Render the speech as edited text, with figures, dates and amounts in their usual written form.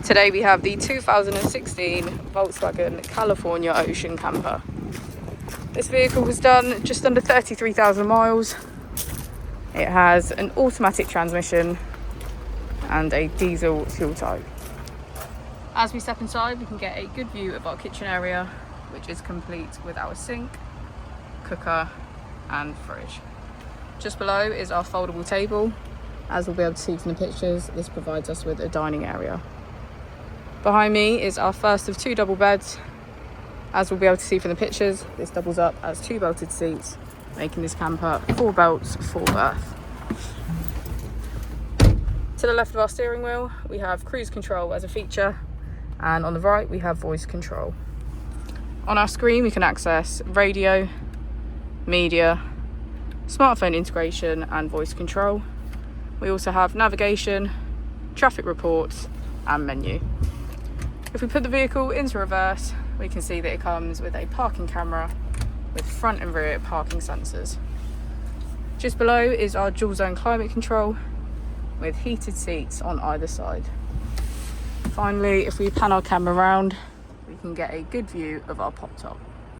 Today we have the 2016 Volkswagen California Ocean Camper. This vehicle was done just under 33,000 miles. It has an automatic transmission and a diesel fuel type. As we step inside, we can get a good view of our kitchen area, which is complete with our sink, cooker and fridge. Just below is our foldable table. As we'll be able to see from the pictures, this provides us with a dining area. Behind me is our first of 2 double beds. As we'll be able to see from the pictures, this doubles up as 2 belted seats, making this camper 4 belts, 4 berth. To the left of our steering wheel, we have cruise control as a feature, and on the right we have voice control. On our screen we can access radio, media, smartphone integration and voice control. We also have navigation, traffic reports and menu. If we put the vehicle into reverse, we can see that it comes with a parking camera with front and rear parking sensors. Just below is our dual zone climate control with heated seats on either side. Finally, if we pan our camera around, we can get a good view of our pop top.